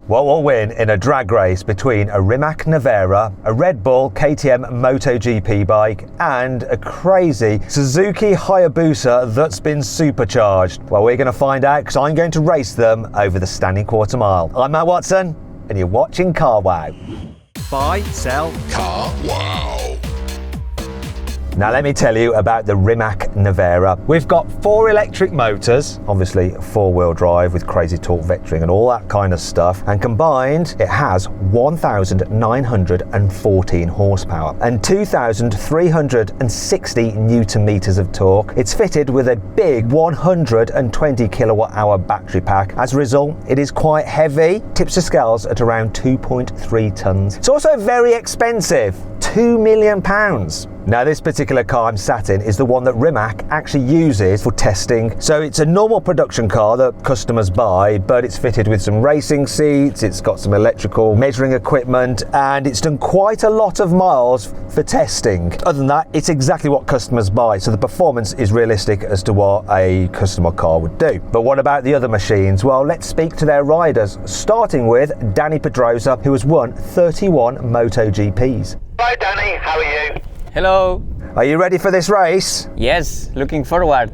What will win in a drag race between a Rimac Navaira, a Red Bull KTM MotoGP bike, and a crazy Suzuki Hayabusa that's been supercharged? Well, we're going to find out because I'm going to race them over the standing quarter mile. I'm Matt Watson, and you're watching Carwow. Buy, sell, Carwow. Now let me tell you about the Rimac Navaira. We've got 4 electric motors, obviously 4-wheel drive with crazy torque vectoring and all that kind of stuff, and combined it has 1,914 horsepower and 2,360 newton meters of torque. It's fitted with a big 120 kilowatt hour battery pack. As a result, it is quite heavy, tips the scales at around 2.3 tons. It's also very expensive, £2 million. Now this particular car I'm sat in is the one that Rimac actually uses for testing. So it's a normal production car that customers buy, but it's fitted with some racing seats, it's got some electrical measuring equipment, and it's done quite a lot of miles for testing. Other than that, it's exactly what customers buy, so the performance is realistic as to what a customer car would do. But what about the other machines? Well, let's speak to their riders, starting with Danny Pedroza, who has won 31 MotoGPs. Hello Danny, how are you? Hello. Are you ready for this race? Yes, looking forward.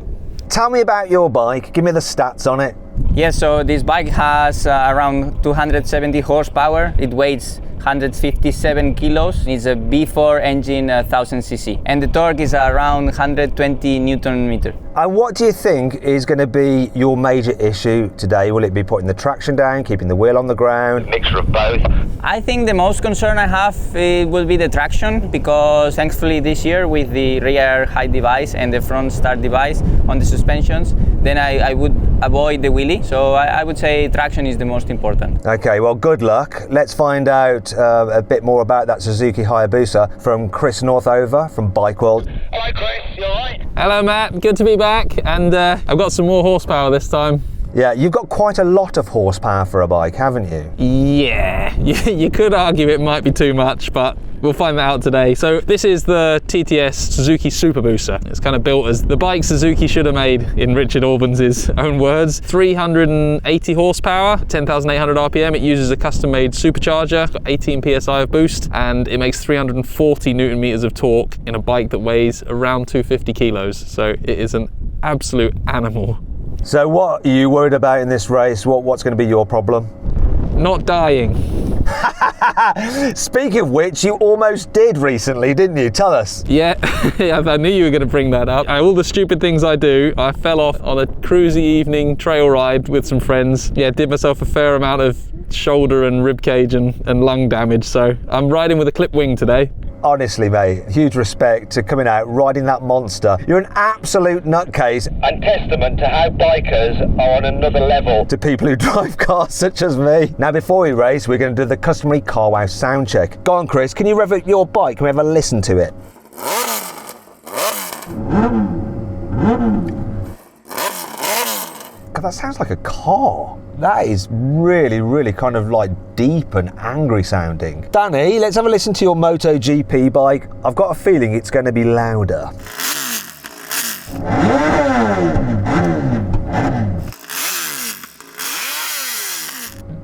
Tell me about your bike. Give me the stats on it. Yes, so this bike has around 270 horsepower. It weighs 157 kilos. It's a B4 engine 1000cc. And the torque is around 120 Newton meter. And what do you think is going to be your major issue today? Will it be putting the traction down, keeping the wheel on the ground? Mixture of both. I think the most concern I have will be the traction, because thankfully this year with the rear height device and the front start device on the suspensions, then I would avoid the wheelie. So I would say traction is the most important. Okay, well, good luck. Let's find out a bit more about that Suzuki Hayabusa from Chris Northover from Bike World. Hello Chris, you alright? Hello Matt, good to be back, and I've got some more horsepower this time. Yeah, you've got quite a lot of horsepower for a bike, haven't you? Yeah, you could argue it might be too much, but we'll find that out today. So this is the TTS Suzuki Super Booster. It's kind of built as the bike Suzuki should have made, in Richard Albans' own words. 380 horsepower, 10,800 RPM. It uses a custom-made supercharger, got 18 PSI of boost, and it makes 340 Newton meters of torque in a bike that weighs around 250 kilos. So it is an absolute animal. So what are you worried about in this race? What's going to be your problem? Not dying. Speaking of which, you almost did recently, didn't you? Tell us. Yeah, I knew you were going to bring that up. All the stupid things I do, I fell off on a cruisy evening trail ride with some friends. Yeah, did myself a fair amount of shoulder and rib cage and lung damage, so I'm riding with a clip wing today. Honestly, mate, huge respect to coming out, riding that monster. You're an absolute nutcase. And testament to how bikers are on another level. To people who drive cars such as me. Now, before we race, we're going to do the customary Carwow sound check. Go on, Chris, can you rev up your bike? Can we have a listen to it? God, that sounds like a car. That is really, really kind of like deep and angry sounding. Danny, let's have a listen to your MotoGP bike. I've got a feeling it's going to be louder.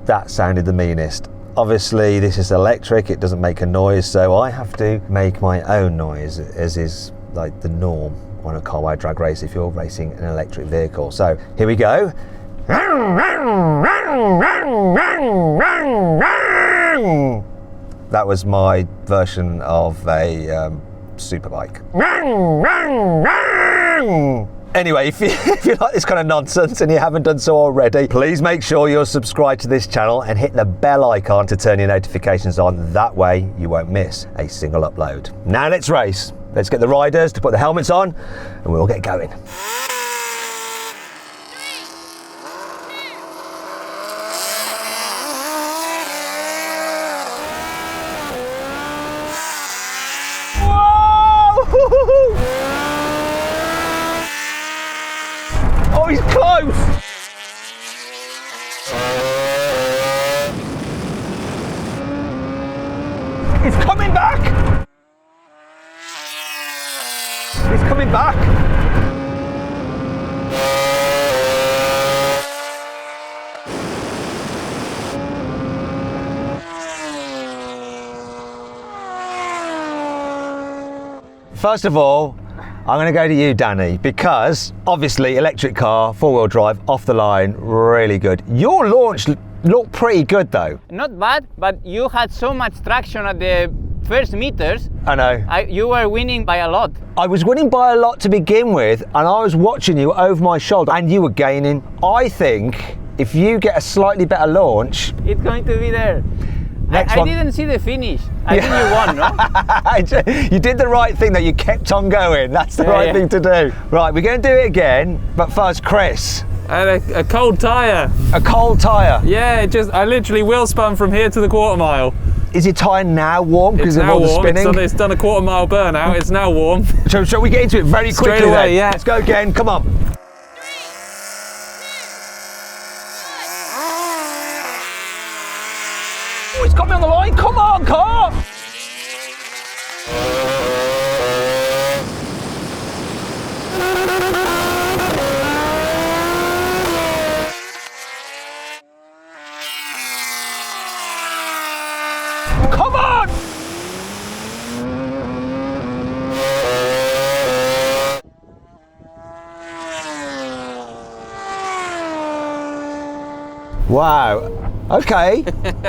That sounded the meanest. Obviously, this is electric, it doesn't make a noise, so I have to make my own noise, as is like the norm on a Carwow drag race if you're racing an electric vehicle. So here we go. That was my version of a superbike. Anyway, if you like this kind of nonsense and you haven't done so already, please make sure you're subscribed to this channel and hit the bell icon to turn your notifications on. That way you won't miss a single upload. Now let's race. Let's get the riders to put the helmets on and we'll get going. Oh, he's close! He's coming back! He's coming back! first of all, I'm going to go to you, Danny, because obviously electric car, four-wheel drive, off the line, really good. Your launch looked pretty good though. Not bad, but you had so much traction at the first meters. I know. You were winning by a lot. I was winning by a lot to begin with, and I was watching you over my shoulder, and you were gaining. I think if you get a slightly better launch, It's going to be there. Next I one. didn't see the finish. I think you won, no? you did the right thing that you kept on going. That's the Yeah, right yeah. thing to do. Right, we're going to do it again, but first, Chris, And a cold tyre. a cold tyre. Yeah, I literally wheel spun from here to the quarter mile. Is your tyre now warm It's because of now all the warm. spinning? It's done a quarter mile burnout. It's now warm. Shall we get into it very Straight quickly away, then? yeah. Let's go again, come on. Oh, it's got me on the line, come on, car! Come on! Wow. Okay.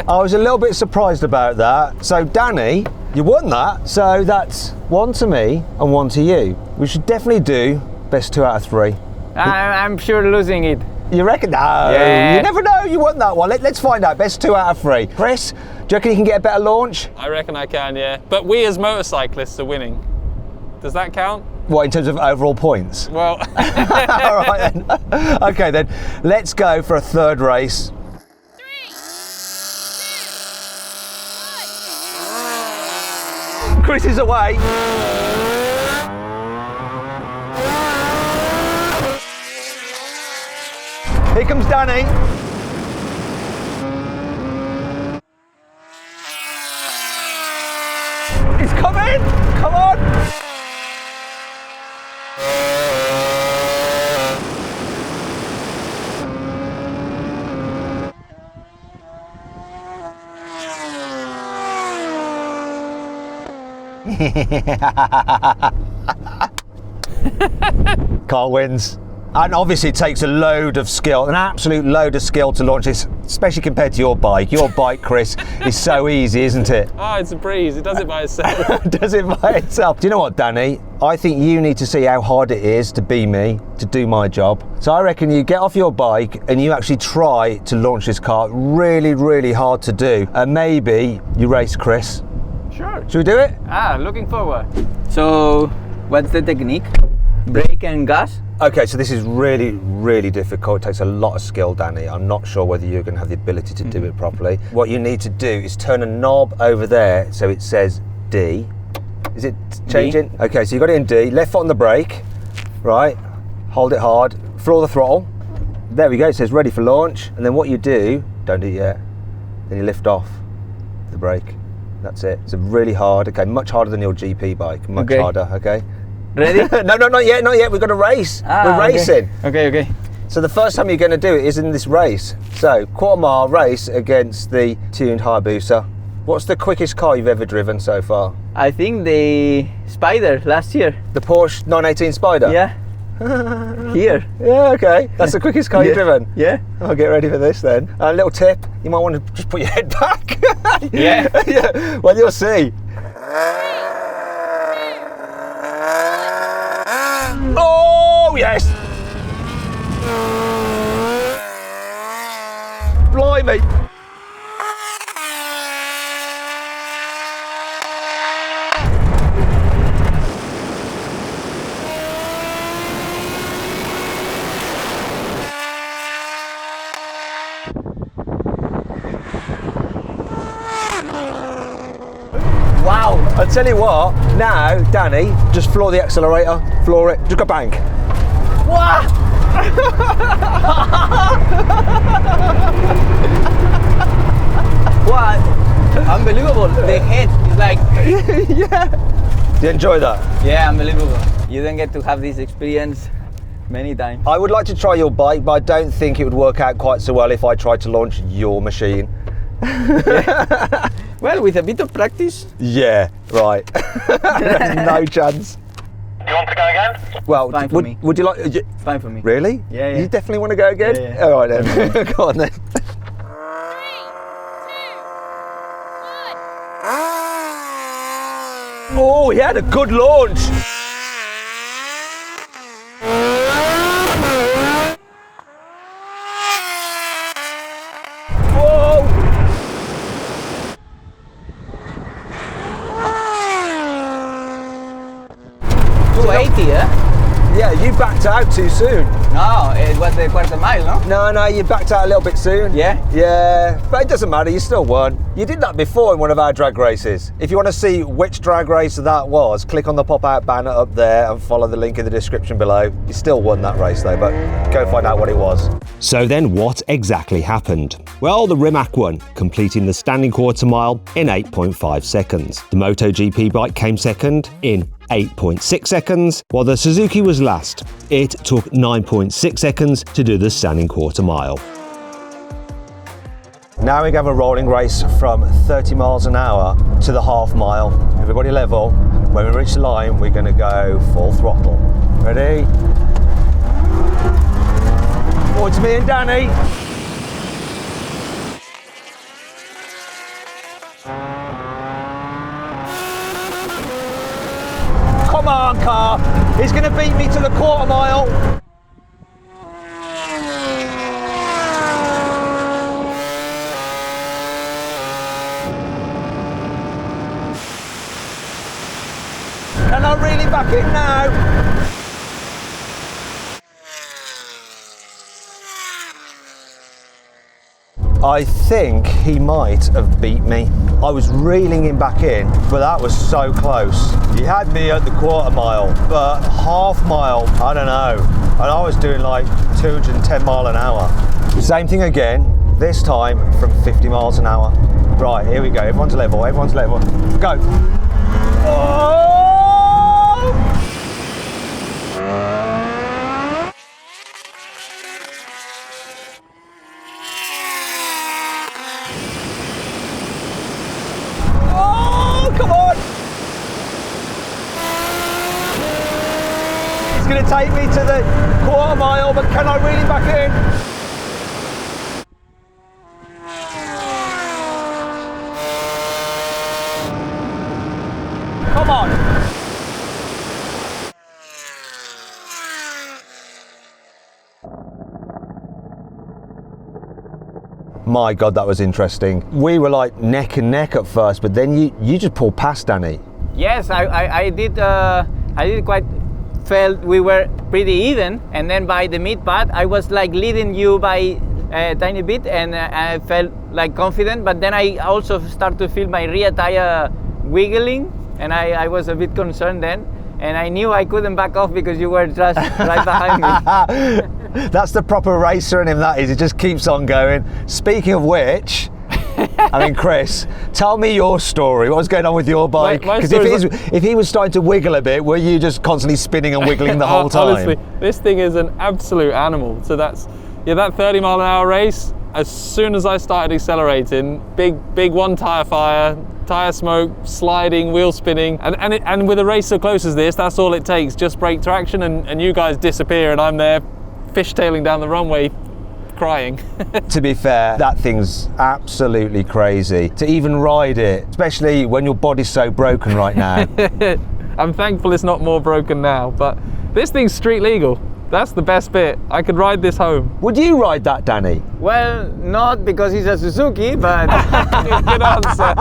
I was a little bit surprised about that. So Danny, you won that. So that's 1 to me and 1 to you. We should definitely do best 2 out of 3. I'm sure losing it. You reckon? No, Yeah. you never know. You won that one. Let's find out. Best 2 out of 3. Chris, do you reckon you can get a better launch? I reckon I can, yeah. But we as motorcyclists are winning. Does that count? What, in terms of overall points? Well, All right then. Okay then, let's go for a third race. Chris is away. Here comes Danny. He's coming! Come on! Car wins. And obviously it takes a load of skill, an absolute load of skill to launch this, especially compared to your bike. Your bike, Chris, is so easy, isn't it? oh, it's a breeze. It does it by itself. Does it by itself. Do you know what, Danny? I think you need to see how hard it is to be me, to do my job. So I reckon you get off your bike and you actually try to launch this car. Really, really hard to do. And maybe you race Chris. Sure. Should we do it? Looking forward. So, what's the technique? Brake and gas? Okay, so this is really, really difficult. It takes a lot of skill, Danny. I'm not sure whether you're going to have the ability to do it properly. What you need to do is turn a knob over there so it says D. Is it changing? Okay, so you got it in D. Left foot on the brake, right? Hold it hard. Floor the throttle. There we go. It says ready for launch. And then what you do, don't do it yet. Then you lift off the brake. That's it. It's really hard. Okay, much harder than your GP bike. Much harder. Okay. Ready? No, not yet. Not yet. We've got to race. We're racing. Okay. So the first time you're going to do it is in this race. So quarter mile race against the tuned Hayabusa. What's the quickest car you've ever driven so far? I think the Spider last year. The Porsche 918 Spider? Yeah. Here. Yeah, okay. That's the quickest car you've driven? Yeah. I'll get ready for this then. A little tip, you might want to just put your head back. Yeah. Yeah. Well, you'll see. Oh, yes. Blimey. Wow, I tell you what, now, Danny, just floor the accelerator, floor it, just go bang. Wow! What? Unbelievable. The head is like... Yeah. Do you enjoy that? Yeah, unbelievable. You don't get to have this experience many times. I would like to try your bike, but I don't think it would work out quite so well if I tried to launch your machine. Well, with a bit of practice. Yeah, right. No chance. You want to go again? Well, Fine for me. would you like... Fine for me. Really? Yeah. You definitely want to go again? Yeah. All right then. Go on then. Oh, he had a good launch. Whoa! 280, eh? Yeah, you backed out too soon. No, it was the quarter mile, no? No, you backed out a little bit soon. Yeah? Yeah, but it doesn't matter, you still won. You did that before in one of our drag races. If you want to see which drag race that was, click on the pop-out banner up there and follow the link in the description below. You still won that race though, but go find out what it was. So then what exactly happened? Well, the Rimac won, completing the standing quarter mile in 8.5 seconds. The MotoGP bike came second in 8.6 seconds, while the Suzuki was last. It took 9.6 seconds to do the standing quarter mile. Now we have a rolling race from 30 miles an hour to the half mile. Everybody level. When we reach the line, we're going to go full throttle. Ready? Towards me and Danny. Come on, car. He's going to beat me to the quarter mile. Can I reel him back in now? I think he might have beat me. I was reeling him back in, but that was so close. He had me at the quarter mile, but half mile, I don't know. And I was doing like 210 mile an hour. Same thing again, this time from 50 miles an hour. Right, here we go, everyone's level, Go. Oh! Come on! He's going to take me to the quarter mile, but can I reel him back in? Come on! My God, that was interesting. We were like neck and neck at first, but then you just pulled past Danny. Yes, I did quite felt we were pretty even, and then by the mid part I was like leading you by a tiny bit, and I felt like confident, but then I also start to feel my rear tire wiggling, and I was a bit concerned then, and I knew I couldn't back off because you were just right behind me. That's the proper racer in him, that is. It just keeps on going. Speaking of which, I mean, Chris, tell me your story. What was going on with your bike? Because if he was starting to wiggle a bit, were you just constantly spinning and wiggling the whole time? Honestly, this thing is an absolute animal. So that 30 mile an hour race, as soon as I started accelerating, big one tire fire, tire smoke, sliding, wheel spinning, and with a race so close as this, that's all it takes. Just brake traction and you guys disappear, and I'm there fishtailing down the runway crying. To be fair, that thing's absolutely crazy to even ride it, especially when your body's so broken right now. I'm thankful it's not more broken now, but this thing's street legal. That's the best bit. I could ride this home. Would you ride that, Danny? Well, not because it's a Suzuki, but Good answer.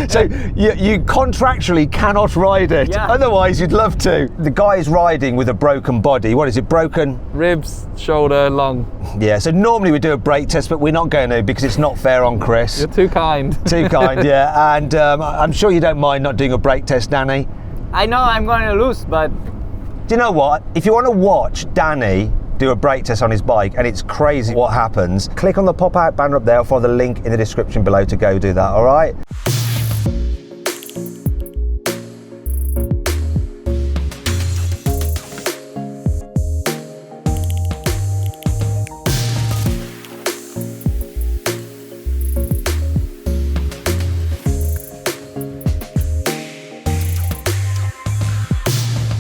So you contractually cannot ride it. Yeah. Otherwise, you'd love to. The guy is riding with a broken body. What is it, broken? Ribs, shoulder, lung. Yeah, so normally we do a brake test, but we're not going to because it's not fair on Chris. You're too kind. Too kind, yeah. And I'm sure you don't mind not doing a brake test, Danny. I know I'm going to lose, but Do you know what? If you want to watch Danny do a brake test on his bike and it's crazy what happens, click on the pop-out banner up there or follow the link in the description below to go do that, all right?